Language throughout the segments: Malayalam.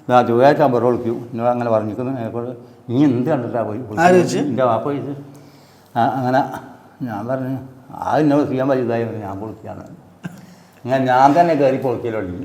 ചൊവ്വാഴ്ച പുറ വിളിക്കൂ എന്നോട് അങ്ങനെ പറഞ്ഞിരിക്കുന്നു അതിനെക്കൊണ്ട് നീ എന്ത് കണ്ടിട്ടാണ് പോയി എൻ്റെ വാപ്പ ചോദിച്ചു അങ്ങനെ ഞാൻ പറഞ്ഞു അത് എന്നോട് ചെയ്യാൻ പറ്റിയതായി ഞാൻ പൊളിക്കുകയാണ് അങ്ങനെ ഞാൻ തന്നെ കയറി പൊളിക്കലുള്ളൂ.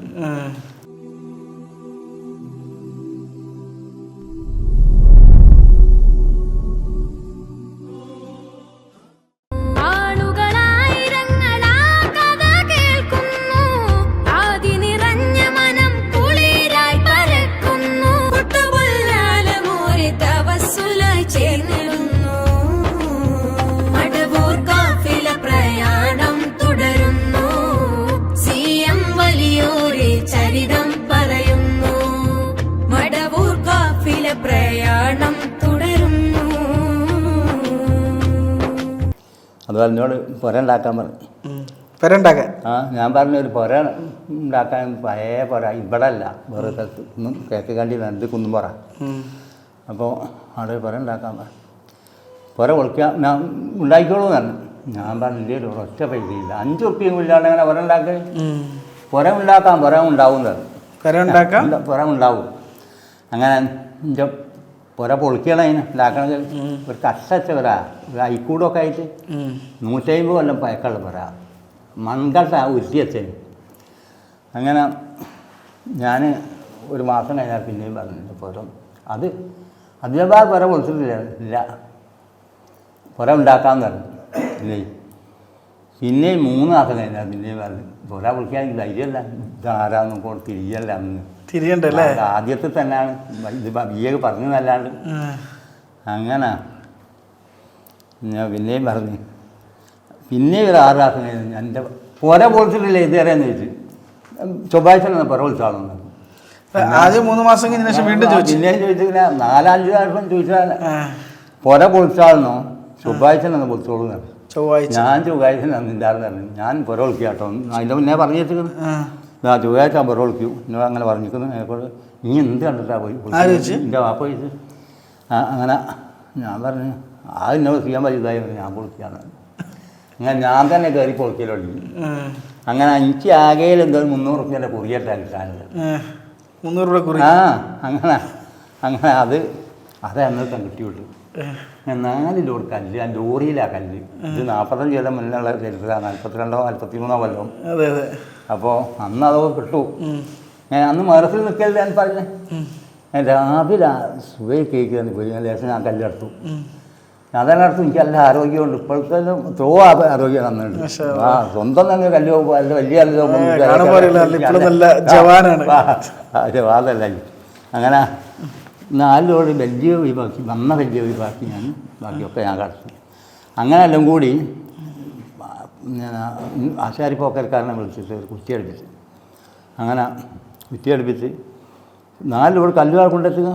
അതുപോലെ എന്നോട് പുര ഉണ്ടാക്കാൻ പറഞ്ഞു. ഞാൻ പറഞ്ഞു ഒരു പുര ഉണ്ടാക്കാൻ പഴയ പുര ഇവിടെ അല്ല വേറെ സ്ഥലത്ത് കേക്ക് കണ്ടി രണ്ട് കുന്നുംപുറ. അപ്പോൾ അവിടെ പുര ഉണ്ടാക്കാൻ പറഞ്ഞു. പുര പൊളിക്കാൻ ഞാൻ ഉണ്ടാക്കിക്കോളൂ പറഞ്ഞു. ഞാൻ പറഞ്ഞില്ലേ ഒറ്റ പൈസ ഇല്ല 5 ഉറുപ്പിയും ഇല്ലാണ്ട് അങ്ങനെ പുര ഉണ്ടാക്കി പുര ഉണ്ടാക്കാം പുര ഉണ്ടാവും പുര ഉണ്ടാവും. അങ്ങനെ എൻ്റെ പുര പൊളിക്കണതിന് ഉണ്ടാക്കണമെങ്കിൽ ഒരു കഷ്ടച്ച പുര ഒരു അയിക്കൂടൊക്കെ ആയിട്ട് 150 കൊല്ലം പഴക്കമുള്ള പുര മൺകട്ട ഉരുട്ടി വെച്ചത്. അങ്ങനെ ഞാൻ ഒരു മാസം കഴിഞ്ഞാൽ പിന്നെയും പറഞ്ഞു പുര അത് അതിലേ പുര പൊളിച്ചിട്ടില്ല പുര ഉണ്ടാക്കാമെന്ന് പറഞ്ഞു. ഇല്ലേ പിന്നെയും 3 മാസം കഴിഞ്ഞാൽ പിന്നെയും പറഞ്ഞു പുര പൊളിക്കാൻ ധൈര്യമല്ല ഇതാരാന്നും കൊണ്ട് തിരിയല്ല അന്ന് തിരിയണ്ടല്ലേ ആദ്യത്തെ തന്നെയാണ് ഇത് ബിയൊക്കെ പറഞ്ഞതല്ലാണ്ട്. അങ്ങനെ ഞാൻ പിന്നെയും പറഞ്ഞു പിന്നെയും ഒരു 6 മാസം കഴിഞ്ഞ് എൻ്റെ പുര പൊളിച്ചിട്ടില്ല ഇതുവരെയെന്ന് ചോദിച്ചു. ചൊവ്വാഴ്ച പുര പൊളിച്ചാളെന്ന് ആദ്യം 3 മാസം കഴിഞ്ഞ ശേഷം വീണ്ടും ചോദിച്ചു. പിന്നെയും ചോദിച്ചില്ല 4-5 പ്രാവശ്യം ചോദിച്ചാൽ പുര പൊളിച്ചാളെന്നോ ചൊവ്വാഴ്ച നിന്ന് പൊളിച്ചോളൂ എന്ന്. ഞാൻ ചൊവ്വാഴ്ച നിന്നിട്ടായിരുന്നു പറഞ്ഞു ഞാൻ പുര പൊളിക്കുക കേട്ടോ അതിൻ്റെ മുന്നേ പറഞ്ഞു വെച്ചിരിക്കുന്നു. ചൊവ്വാഴ്ച പുറ വിളിക്കൂ എന്നോട് അങ്ങനെ പറഞ്ഞിരിക്കുന്നു അതിനെക്കൊണ്ട് നീ എന്ത് കണ്ടിട്ടാണ് പോയി എൻ്റെ വാപ്പ ചോദിച്ചു അങ്ങനെ ഞാൻ പറഞ്ഞു അത് എന്നോട് ചെയ്യാൻ പറ്റിയതായി ഞാൻ പൊളിക്കുകയാണ്. അങ്ങനെ ഞാൻ തന്നെ കയറി പൊളിക്കലുള്ളൂ. അങ്ങനെ എനിക്ക് ആകെയിൽ എന്തോ 300 റുപ്യൻ്റെ കുറിയായിട്ടാണ് കിട്ടാനുള്ളത്. 300 രൂപ കുറി അങ്ങനെ അത് അന്നത്തെ കിട്ടിയുള്ളൂ. ഞാൻ 4 ലോഡ് കല്ല് ആ ലോറിയിലാണ് കല്ല്. ഇത് 45 കൊല്ലം മുന്നിലുള്ള ചരിത്രമാണ് 42 43 കൊല്ലം. അപ്പോൾ അന്ന് അതൊക്കെ കിട്ടൂ. ഞാൻ അന്ന് മറസിൽ നിൽക്കരുത് ഞാൻ പറഞ്ഞു. രാവിലെ സുഖ കേക്ക് തന്നെ പോയി ലേശം ഞാൻ കല്ലെടുത്തു. അതെല്ലായിടത്തും എനിക്ക് നല്ല ആരോഗ്യമുണ്ട്. ഇപ്പോഴത്തെ ആരോഗ്യം നന്നുണ്ട്. സ്വന്തം തന്നെ കല്ല് പോകുമ്പോൾ അതിൻ്റെ വലിയ ജവാദല്ല. അങ്ങനെ 4 ലോഡ് വലിയ ഒഴിവാക്കി വലിയ ഒഴിവാക്കി ഞാൻ ബാക്കിയൊക്കെ ഞാൻ കടത്തി. അങ്ങനെ എല്ലാം കൂടി ആശാരിപ്പോക്കരക്കാരനെ വിളിച്ചിട്ട് കുറ്റിയടുപ്പിച്ച് അങ്ങനെ കുറ്റിയടുപ്പിച്ച് 4 ലോഡ് കല്ലുകൾ കൊണ്ടെത്തുക.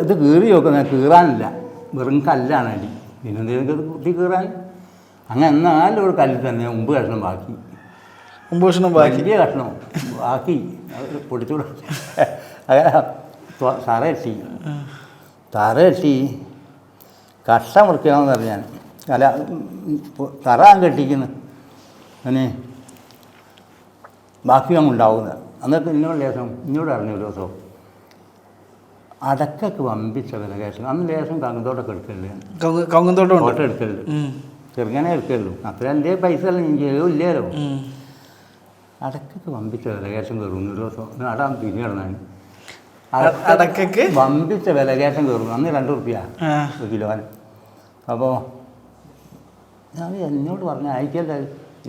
ഇത് കീറി നോക്കുന്നത് കീറാനില്ല വെറും കല്ലാണ് അടി. പിന്നെ എന്തെങ്കിലും കുത്തി കീറാൻ അങ്ങനെ 4 ലോഡ് കല്ലിൽ തന്നെ 9 കഷ്ണം ബാക്കി. 9 കഷ്ണം വലിയ കഷ്ണം ബാക്കി പൊടിച്ചുകൂടെ. അങ്ങനെ തറയെത്തി കഷ്ട മുറിക്കണമെന്ന് പറഞ്ഞാൽ അല്ല തറാൻ കെട്ടിക്കുന്നു അങ്ങനെ ബാക്കി അങ്ങ് ഉണ്ടാവുന്നത്. എന്നിട്ട് ഇന്നോട് അറിഞ്ഞു ഒരു ദിവസം അടക്കൊക്കെ വമ്പിച്ച വില കയറ്റം. അന്ന് ലേശം കങ്ങത്തോട്ടൊക്കെ എടുക്കലുണ്ട് ഫോട്ടോ എടുക്കലുണ്ട് ചെറുങ്ങനെ എടുക്കലുള്ളൂ. അത്ര എൻ്റെ പൈസ അല്ല എനിക്ക് ഇല്ലല്ലോ. അടക്കൊക്കെ വമ്പിച്ച വില കയറ്റം കയറുന്നു ഒരു ദിവസം അടാൻ തിരിഞ്ഞു കിടന്നാണ്. അടക്കൊക്കെ വമ്പിച്ച വില കയറ്റം കയറുന്നു. അന്ന് 2 റുപ്യ ഒരു കിലോന്. അപ്പോൾ ഞാൻ എന്നോട് പറഞ്ഞ അയക്കല്ല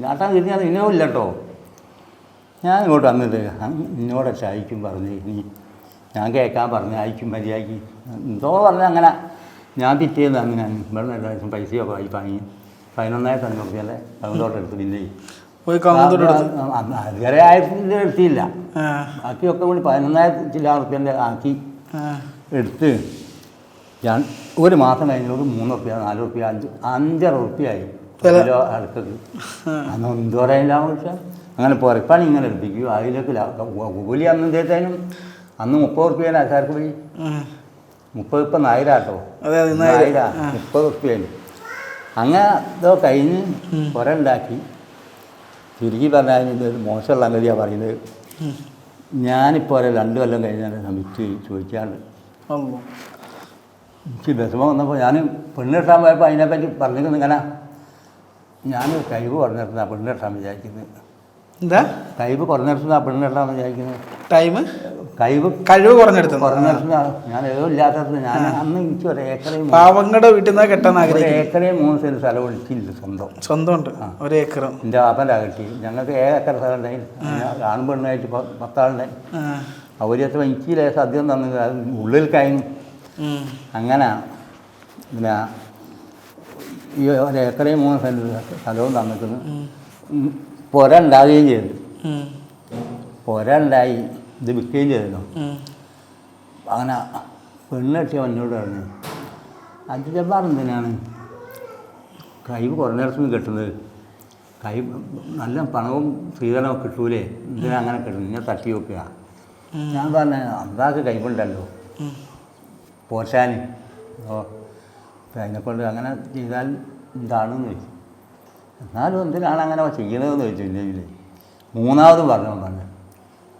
നാട്ടാൻ തിരിഞ്ഞാൽ ഇനവും ഇല്ല കേട്ടോ. ഞാൻ ഇങ്ങോട്ട് വന്നിട്ട് എന്നോടൊക്കെ അയക്കും പറഞ്ഞ് നീ ഞാൻ കേൾക്കാൻ പറഞ്ഞ് അയക്കും മര്യാദയ്ക്ക് എന്തോ പറഞ്ഞാൽ അങ്ങനെ ഞാൻ പിറ്റേന്ന് അന്ന് ഞാൻ ഇവിടെ നിന്ന് എല്ലാവർക്കും പൈസയൊക്കെ വാങ്ങി 11,500 റുപ്യല്ലേ കങ്ങത്തോട്ട് എടുത്ത് പിന്നെ അതുവരെ 1000 എടുത്തില്ല. ബാക്കിയൊക്കെ കൂടി 11,000 ചില റുപ്യൻ്റെ ആക്കി എടുത്ത് ഞാൻ ഒരു മാസം കഴിഞ്ഞോട് 3 റുപ്യ 4 റുപ്യ 5 റുപ്യായി കിലോ അടുത്തത്. അന്ന് എന്ത് പറയാനില്ലാന്ന് വെച്ചാൽ അങ്ങനെ പുറപ്പാണ് ഇങ്ങനെ എടുപ്പിക്കും. അതിലേക്ക് കൂലി അന്ന് എന്തേലും അന്ന് 30 റുപ്യേനെ ആൾക്കാർക്ക് പോയി 30 ഇപ്പം 1000 കേട്ടോ 30 റുപ്യാണ്. അങ്ങനെ ഇതോ കഴിഞ്ഞ് പുര ഉണ്ടാക്കി ചുരുക്കി പറഞ്ഞാൽ ഇത് മോശമുള്ള അങ്ങനെയാണ് പറയുന്നത്. ഞാനിപ്പോൾ ഒരു 2 കൊല്ലം കഴിഞ്ഞാൽ സമയത്ത് ചോദിക്കാണ്ട് അള്ളോ. എനിക്ക് വിഷമം വന്നപ്പോൾ ഞാൻ പെണ്ണ് കെട്ടാൻ പോയപ്പോൾ അതിനെപ്പറ്റി പറഞ്ഞിരുന്നു ഇങ്ങനെ ഞാൻ കഴിവ് കുറഞ്ഞിടത്തുനിന്നാണ് പെണ്ണ് കെട്ടാൻ വിചാരിക്കുന്നത്. എന്താ കഴിവ് കുറഞ്ഞിടത്തുനിന്നാണ് പെണ്ണ് കെട്ടാൻ വിചാരിക്കുന്നത്. ടൈം കഴിവ് കുറഞ്ഞെടുത്തു കുറഞ്ഞിടത്തുനിന്നാണ്. ഞാൻ ഏതോ ഇല്ലാത്തത്. ഞാൻ അന്ന് എനിക്ക് ഒരു ഏക്കറയും പാവങ്ങളുടെ വീട്ടിൽ നിന്ന് കെട്ടാൻ ഒരു ഏക്കറയും 3 സെൻറ്റ് സ്ഥലം ഒഴിച്ചില്ല സ്വന്തമുണ്ട്. ഒരു ഏക്കർ എൻ്റെ ആപ്പൻ്റെ കിട്ടി. ഞങ്ങൾക്ക് 7 ഏക്കർ സ്ഥലം ഉണ്ടായി. ആണും പെണ്ണായിട്ട് 10 ആളുണ്ടായി. അവരത്ര എനിക്ക് സദ്യം തന്നു ഉള്ളിൽ കഴിഞ്ഞു. അങ്ങനെ പിന്നെ ഈ ഒരു ഏക്കറയും 3 സെൻറ്റ് സ്ഥലവും തന്നിക്കുന്നു. പുര ഉണ്ടാവുകയും ചെയ്തു. പുര ഉണ്ടായി. ഇത് വിൽക്കുകയും ചെയ്തല്ലോ. അങ്ങനെ പെണ്ണ് കെട്ടിയ എന്നോട് പറഞ്ഞു അച്ഛൻ എന്തിനാണ് കഴിവ് കുറഞ്ഞിടത്തുനിന്ന് കെട്ടുന്നത്? കഴിവ് നല്ല പണവും സ്ത്രീധനവും കിട്ടൂലേ, എന്തിനാ അങ്ങനെ കിട്ടുന്നത്? ഇങ്ങനെ തട്ടി വെക്കുക. ഞാൻ പറഞ്ഞു അന്താക്ക് കഴിവുണ്ടല്ലോ പോറ്റാൻ. അതിനെക്കൊണ്ട് അങ്ങനെ ചെയ്താൽ എന്താണെന്ന് ചോദിച്ചു. എന്നാലും എന്തിനാണ് അങ്ങനെ ചെയ്യണതെന്ന് ചോദിച്ചു. ഇല്ലെങ്കിൽ 3ാമതും പറഞ്ഞു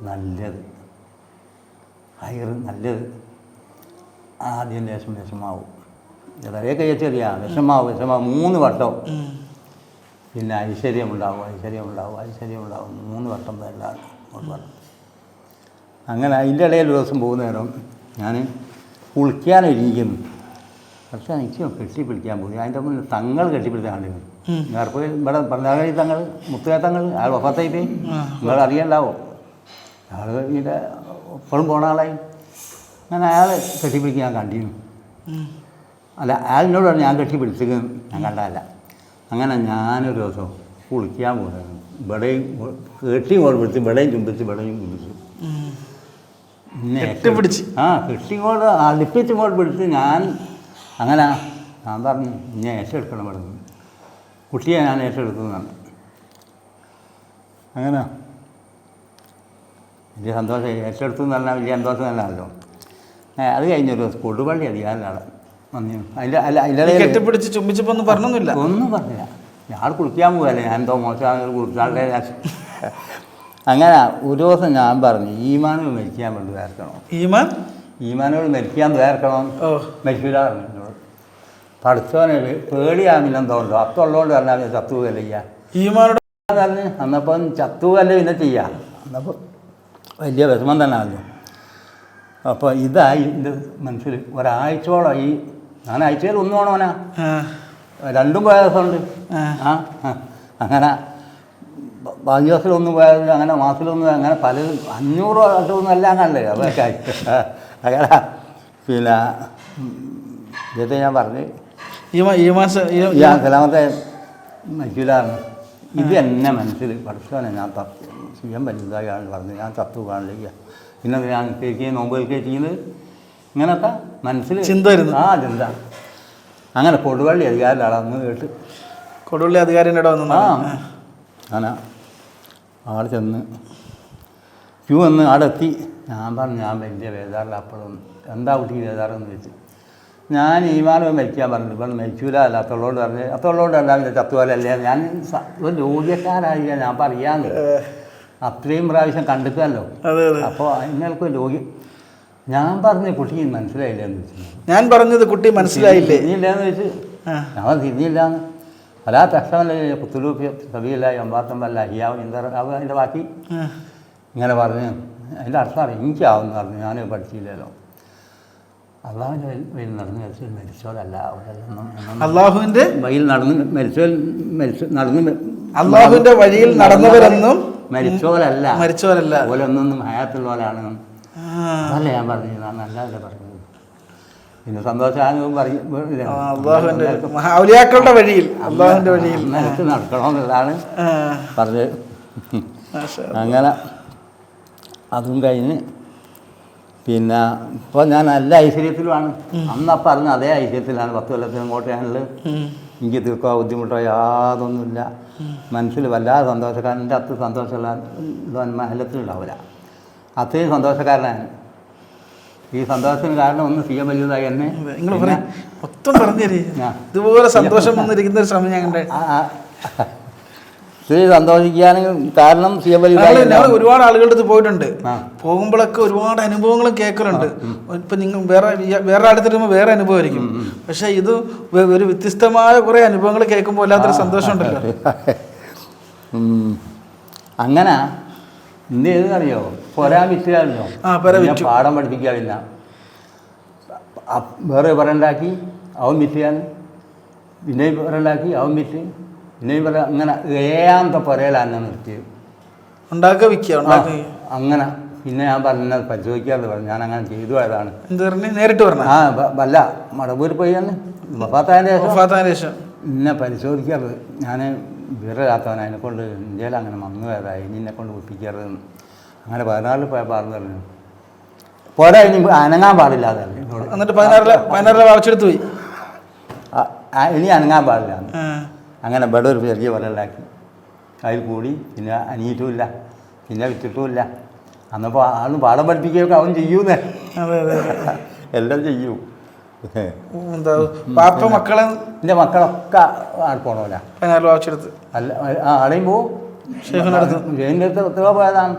നല്ലത് നല്ലത് ആദ്യം ലേശം വിഷമാവും. വളരെ കഴിച്ചറിയാ വിഷമാവും 3 വട്ടം. പിന്നെ ഐശ്വര്യമുണ്ടാവും 3 വട്ടം എല്ലാം പറഞ്ഞു. അങ്ങനെ അതിൻ്റെ ഇടയിൽ ഒരു ദിവസം പോകുന്ന നേരം ഞാൻ കുളിക്കാനൊരുങ്ങിക്കുന്നു. പക്ഷേ എനിക്ക് കെട്ടിപ്പിടിക്കാൻ പോയി. അതിൻ്റെ മുന്നിൽ തങ്ങൾ കെട്ടിപ്പിടിക്കാൻ കണ്ടിരുന്നു. നേർപ്പോയി ഇവിടെ പറഞ്ഞാൽ തങ്ങൾ മുത്തുക തങ്ങൾ അയാൾ ഒപ്പത്തായി പോയി. നിങ്ങൾ അറിയണ്ടാവോ അയാൾ ഇതിൻ്റെ എപ്പോഴും പോണ ആളായി. അങ്ങനെ അയാൾ കെട്ടിപ്പിടിക്കാൻ കണ്ടിരുന്നു. അല്ല അയാളിനോട് പറഞ്ഞു ഞാൻ കെട്ടിപ്പിടിച്ചത് ഞാൻ കണ്ടതല്ല. അങ്ങനെ ഞാനൊരു ദിവസം കുളിക്കാൻ പോകുന്നത് ഇവിടെയും കെട്ടി പിടിച്ച് ഇവിടെയും ചുംബിച്ച് കെട്ടിപ്പിടിച്ച് കെട്ടിങ്ങോട്ട് അടുപ്പിച്ചിങ്ങോട്ട് പിടിച്ച് ഞാൻ അങ്ങനെ ഞാൻ പറഞ്ഞു ഞാൻ ഏറ്റെടുക്കണം പറഞ്ഞു. കുട്ടിയെ ഞാൻ ഏറ്റെടുക്കുന്നതാണ്. അങ്ങനെ വലിയ സന്തോഷം. ഏറ്റെടുത്തു എന്ന് പറഞ്ഞാൽ വലിയ സന്തോഷം തന്നെയാണല്ലോ. അത് കഴിഞ്ഞൊരു ദിവസം കൊടുവള്ളി അധികാരനാണ് വന്നു. അതിൻ്റെ കെട്ടിപ്പിടിച്ച് ചുംബിച്ചപ്പോൾ ഒന്നും പറഞ്ഞൊന്നുമില്ല. ഒന്നും പറഞ്ഞില്ല. ഞാൻ കുളിക്കാൻ പോകല്ലേ, ഞാൻ എന്തോ മോശമാണ് കുളിച്ചാളുടെ. അങ്ങനെ ഒരു ദിവസം ഞാൻ പറഞ്ഞു ഈമാനോട് മരിക്കാൻ വേണ്ടി വേർക്കണോ, ഈമാനോട് മരിക്കാൻ വേർക്കണം. മരിക്കൂല പറഞ്ഞു എന്നോട്. പഠിച്ചവനെ പേടിയാമില്ലെന്ന് തോന്നുന്നു. അത്തുള്ളതുകൊണ്ട് പറഞ്ഞാൽ ചത്തുകയല്ല ചെയ്യാം. ഈമാനോട് പറഞ്ഞ് അന്നപ്പം ചത്തുകയല്ല പിന്നെ ചെയ്യാം. അന്നപ്പോൾ വലിയ വിഷമം തന്നെ ആണല്ലോ. അപ്പോൾ ഇതായി എൻ്റെ മനസ്സിൽ ഒരാഴ്ചയോളമായി. ഞാൻ ആഴ്ചയിൽ 1 വേണോനാ 2 പോയ ദിവസമുണ്ട്. അങ്ങനെ 5 ദിവസത്തിലൊന്നും പോയാൽ അങ്ങനെ മാസത്തിലൊന്നും അങ്ങനെ പല 500 വട്ടമൊന്നും എല്ലാം കണ്ടേ. അതൊക്കെ അങ്ങനെ പിന്നെ ഇതൊക്കെ ഞാൻ പറഞ്ഞ് ഈ മാസം സലാമത്തെ മരിക്കില്ലായിരുന്നു. ഇത് എന്നെ മനസ്സിൽ പഠിച്ചവനെ ഞാൻ ചെയ്യാൻ പറ്റുന്നതായാണ് പറഞ്ഞത്. ഞാൻ ചത്തു കാണില്ല. പിന്നെ ഞാൻ കേൾക്കുകയും നോമ്പ് കേൾക്കുകയും ചെയ്യുന്നത് ഇങ്ങനത്തെ മനസ്സിൽ ചിന്ത ചിന്ത. അങ്ങനെ കൊടുവള്ളി അധികാരിയുടെ ആളന്ന് കേട്ട് കൊടുവള്ളി അധികാരിൻ്റെ അങ്ങനെ ആൾ ചെന്ന് ക്യൂ വന്ന് അവിടെ എത്തി. ഞാൻ പറഞ്ഞു ഞാൻ വലിയ വേദാറില്ല. അപ്പോഴും എന്താ കുട്ടി വേദാറെന്ന് ചോദിച്ചു. ഞാൻ ഈമാനം മരിക്കാൻ പറഞ്ഞു. ഇപ്പം മരിക്കൂല അല്ല അത്തുള്ളോട് പറഞ്ഞ് അത്തുള്ളോട് അല്ല ചത്തുപോലല്ലേ. ഞാൻ ഒരു രോഗ്യക്കാരായില്ല ഞാൻ പറയാന്ന്. അത്രയും പ്രാവശ്യം കണ്ടിട്ടല്ലോ. അപ്പോൾ നിങ്ങൾക്ക് രോഗി ഞാൻ പറഞ്ഞ കുട്ടി മനസ്സിലായില്ലെന്ന് ചോദിച്ചു. ഞാൻ പറഞ്ഞത് കുട്ടി മനസ്സിലായില്ലേ തിരിഞ്ഞില്ലെന്ന് ചോദിച്ചു. ഞാൻ തിരിഞ്ഞില്ലാന്ന്. അല്ലാ തക്ഷമല്ലേ പുത്തുലൂപ്പ് സബിയല്ല എമ്പാത്തമ്പല്ല അയ്യാവും എന്താ അതിൻ്റെ ബാക്കി ഇങ്ങനെ പറഞ്ഞ് അതിൻ്റെ അർത്ഥം അറിയാം. എനിക്കാവുമെന്ന് പറഞ്ഞു. ഞാൻ പഠിച്ചില്ലല്ലോ. അള്ളാഹുവിൻ്റെ വഴിയിൽ നടന്ന് മരിച്ചോലല്ല. അള്ളാഹുവിൻ്റെ വഴിയിൽ അള്ളാഹുവിൻ്റെ വഴിയിൽ നടന്നവരെന്നും മരിച്ചോലല്ല ഓലൊന്നും ഹയാത്തുള്ളവരാണ്. അതല്ല ഞാൻ പറഞ്ഞു. നല്ലതല്ലേ പറഞ്ഞത്. പിന്നെ സന്തോഷം ഔലിയാക്കളുടെ വഴിയിൽ അള്ളാഹുവിൻ്റെ വഴിയിൽ നിനക്ക് നടക്കണമെന്നുള്ളതാണ് പറഞ്ഞത്. അങ്ങനെ അതും കഴിഞ്ഞ് പിന്നെ ഇപ്പോൾ ഞാൻ നല്ല ഐശ്വര്യത്തിലുമാണ്. അന്നപ്പം അറിഞ്ഞ അതേ ഐശ്വര്യത്തിലാണ്. 10 കൊല്ലത്തിന് ഇങ്ങോട്ട് ഞാനുള്ളത്. എനിക്ക് തീർക്കോ ബുദ്ധിമുട്ടോ യാതൊന്നുമില്ല. മനസ്സിൽ വല്ലാതെ സന്തോഷക്കാരൻ. എൻ്റെ അത്ര സന്തോഷമുള്ള മഹലത്തിലുണ്ടാവില്ല. അത്രയും സന്തോഷക്കാരനാണ്. ഈ സന്തോഷത്തിന് കാരണം ഒന്ന് ചെയ്യാൻ വലിയതായി എന്നെ മൊത്തം പറഞ്ഞു ഇതുപോലെ സന്തോഷം വന്നിരിക്കുന്ന ഒരു സമയം ഞങ്ങളുടെ സ്ത്രീ സന്തോഷിക്കാനും കാരണം സിയബലി ഞങ്ങൾ ഒരുപാട് ആളുകളുടെ അടുത്ത് പോയിട്ടുണ്ട്. ആ. പോകുമ്പോഴൊക്കെ ഒരുപാട് അനുഭവങ്ങളും കേൾക്കലുണ്ട്. ഇപ്പം നിങ്ങൾ വേറെ അടുത്ത് വരുമ്പോൾ വേറെ അനുഭവമായിരിക്കും. പക്ഷെ ഇത് ഒരു വ്യത്യസ്തമായ കുറേ അനുഭവങ്ങൾ കേൾക്കുമ്പോൾ വല്ലാത്തൊരു സന്തോഷമുണ്ടല്ലോ. അങ്ങനെ എന്ത് ചെയ്തെന്നറിയോ, പൊരാൻ വിറ്റുകാരില്ലോ, പാഠം പഠിപ്പിക്കാറില്ല. വേറെ പറണ്ടാക്കി അവൻ വിറ്റുകാൻ, പിന്നെയും പറണ്ടാക്കി അവൻ വിറ്റ്, പിന്നെയും പറയാം. അങ്ങനെ ഏഴാമത്തെ പുരയിലാണ് നിർത്തിയത്. ഉണ്ടാക്കുക വിൽക്കുക അങ്ങനെ. പിന്നെ ഞാൻ പറഞ്ഞത് പരിശോധിക്കാതെ പറഞ്ഞു, ഞാൻ അങ്ങനെ ചെയ്തു പോയതാണ്. എന്ത് പറഞ്ഞു? നേരിട്ട് പറഞ്ഞു? ആ വല്ല മടവൂർ പോയി തന്നെ വഫാത്തായതിന് ശേഷം എന്നെ പരിശോധിക്കാറ്. ഞാൻ വിവരമില്ലാത്തവൻ, അതിനെക്കൊണ്ട് ഇന്ത്യയിൽ അങ്ങനെ വന്നു പോയതായി, ഇനി എന്നെ കൊണ്ട് ഒപ്പിക്കരുതെന്ന്. അങ്ങനെ 14 പോയ പറഞ്ഞു പറഞ്ഞു പോരാ, ഇനി അനങ്ങാൻ പാടില്ലാതെ. എന്നിട്ട് 16 വാങ്ങിച്ചെടുത്ത് പോയി. ഇനി അനങ്ങാൻ പാടില്ല. അങ്ങനെ ഇവിടെ ഒരു ചെറിയ വലണ്ടാക്കി അതിൽ കൂടി. പിന്നെ അനിയിട്ടുമില്ല, പിന്നെ വിറ്റിട്ടുമില്ല. അന്നപ്പോൾ ആളും പാഠം പഠിപ്പിക്കുകയൊക്കെ അവൻ ചെയ്യൂന്നേ. എല്ലാം ചെയ്യൂ. എന്താ പാപ്പ മക്കളെ എൻ്റെ മക്കളൊക്കെ ആടെ പോണോല 16 വാങ്ങിച്ചെടുത്ത് അല്ല ആടെയും പോവും. ഷെയ്ഖിൻ്റെ അടുത്ത് പോയതാണ്.